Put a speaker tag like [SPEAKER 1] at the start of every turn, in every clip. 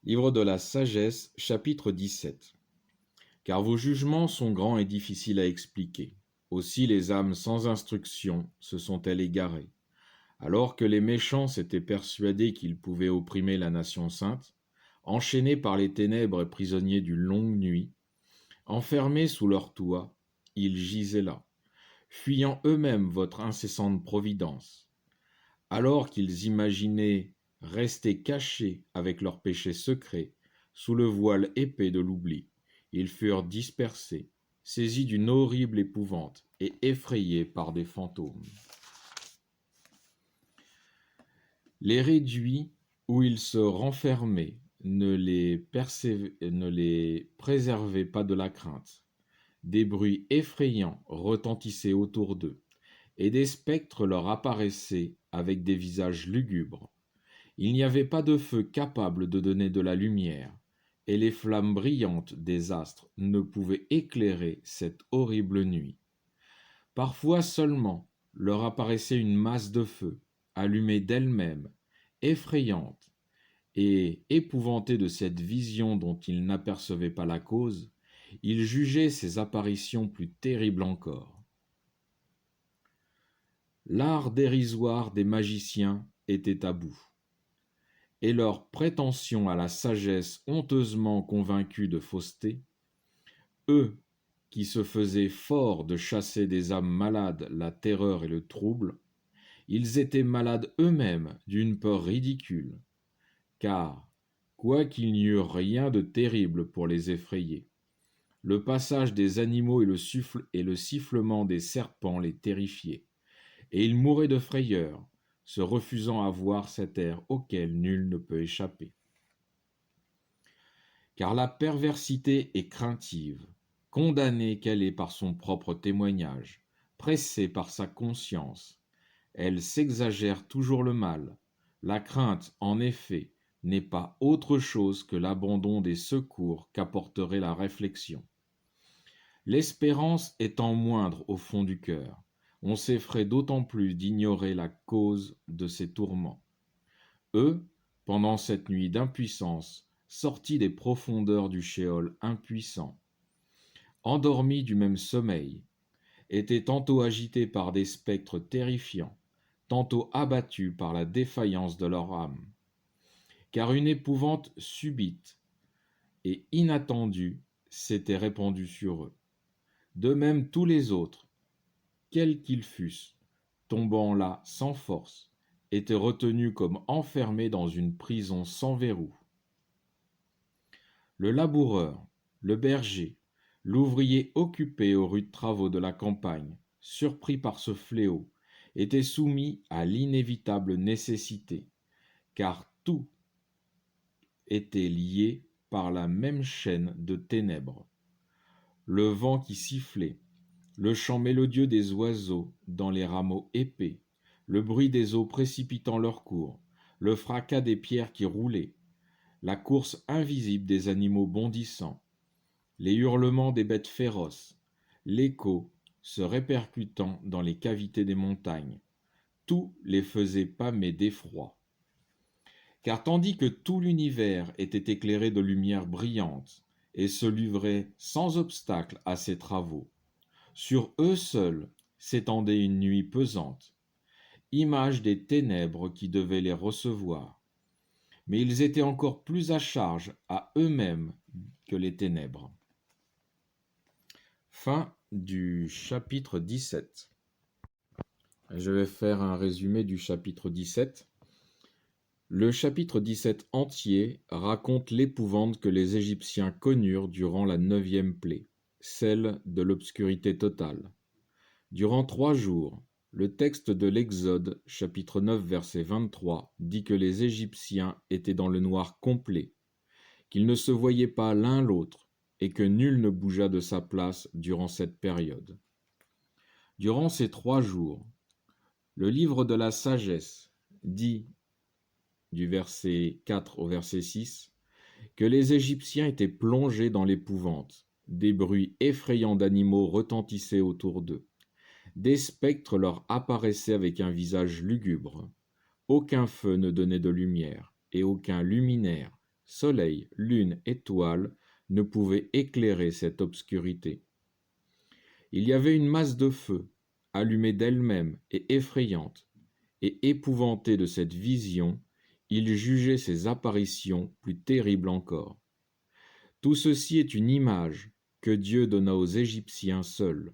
[SPEAKER 1] Livre de la sagesse, chapitre 17. Car vos jugements sont grands et difficiles à expliquer. Aussi les âmes sans instruction se sont-elles égarées. Alors que les méchants s'étaient persuadés qu'ils pouvaient opprimer la nation sainte, enchaînés par les ténèbres et prisonniers d'une longue nuit, enfermés sous leur toit, ils gisaient là, fuyant eux-mêmes votre incessante providence. Alors qu'ils imaginaient rester cachés avec leurs péchés secrets, sous le voile épais de l'oubli, ils furent dispersés, saisis d'une horrible épouvante et effrayés par des fantômes. Les réduits où ils se renfermaient ne les préservaient pas de la crainte. Des bruits effrayants retentissaient autour d'eux, et des spectres leur apparaissaient avec des visages lugubres. Il n'y avait pas de feu capable de donner de la lumière, et les flammes brillantes des astres ne pouvaient éclairer cette horrible nuit. Parfois seulement leur apparaissait une masse de feu, allumée d'elle-même, effrayante, et épouvantés de cette vision dont ils n'apercevaient pas la cause, ils jugeaient ces apparitions plus terribles encore. L'art dérisoire des magiciens était à bout, et leur prétention à la sagesse honteusement convaincue de fausseté, eux qui se faisaient forts de chasser des âmes malades la terreur et le trouble, ils étaient malades eux-mêmes d'une peur ridicule, car, quoiqu'il n'y eût rien de terrible pour les effrayer, le passage des animaux et le sifflement des serpents les terrifiaient, et ils mouraient de frayeur, se refusant à voir cet air auquel nul ne peut échapper. Car la perversité est craintive, condamnée qu'elle est par son propre témoignage, pressée par sa conscience. Elle s'exagère toujours le mal. La crainte, en effet, n'est pas autre chose que l'abandon des secours qu'apporterait la réflexion. L'espérance étant moindre au fond du cœur, on s'effraie d'autant plus d'ignorer la cause de ces tourments. Eux, pendant cette nuit d'impuissance, sortis des profondeurs du shéol impuissants, endormis du même sommeil, étaient tantôt agités par des spectres terrifiants, tantôt abattus par la défaillance de leur âme. Car une épouvante subite et inattendue s'était répandue sur eux. De même tous les autres, quels qu'ils fussent, tombant là sans force, étaient retenus comme enfermés dans une prison sans verrou. Le laboureur, le berger, l'ouvrier occupé aux rudes travaux de la campagne, surpris par ce fléau, étaient soumis à l'inévitable nécessité, car tout était lié par la même chaîne de ténèbres. Le vent qui sifflait, le chant mélodieux des oiseaux dans les rameaux épais, le bruit des eaux précipitant leur cours, le fracas des pierres qui roulaient, la course invisible des animaux bondissants, les hurlements des bêtes féroces, l'écho se répercutant dans les cavités des montagnes, tout les faisait pâmer d'effroi. Car tandis que tout l'univers était éclairé de lumière brillante et se livrait sans obstacle à ses travaux, sur eux seuls s'étendait une nuit pesante, image des ténèbres qui devaient les recevoir. Mais ils étaient encore plus à charge à eux-mêmes que les ténèbres. Fin du chapitre 17. Je vais faire un résumé du chapitre 17. Le chapitre 17 entier raconte l'épouvante que les Égyptiens connurent durant la 9e plaie, celle de l'obscurité totale. Durant 3 jours, le texte de l'Exode, chapitre 9, verset 23, dit que les Égyptiens étaient dans le noir complet, qu'ils ne se voyaient pas l'un l'autre, et que nul ne bougea de sa place durant cette période. Durant ces 3 jours, le livre de la sagesse dit, du verset 4 au verset 6, que les Égyptiens étaient plongés dans l'épouvante, des bruits effrayants d'animaux retentissaient autour d'eux. Des spectres leur apparaissaient avec un visage lugubre. Aucun feu ne donnait de lumière, et aucun luminaire soleil, lune, étoiles ne pouvaient éclairer cette obscurité. Il y avait une masse de feu, allumée d'elle-même et effrayante, et épouvanté de cette vision, il jugeait ces apparitions plus terribles encore. Tout ceci est une image que Dieu donna aux Égyptiens seuls,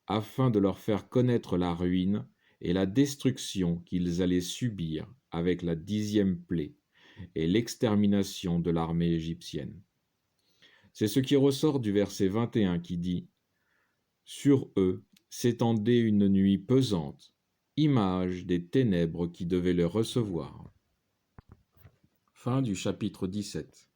[SPEAKER 1] afin de leur faire connaître la ruine et la destruction qu'ils allaient subir avec la 10e plaie et l'extermination de l'armée égyptienne. C'est ce qui ressort du verset 21 qui dit « Sur eux s'étendait une nuit pesante, image des ténèbres qui devaient les recevoir. » Fin du chapitre 17.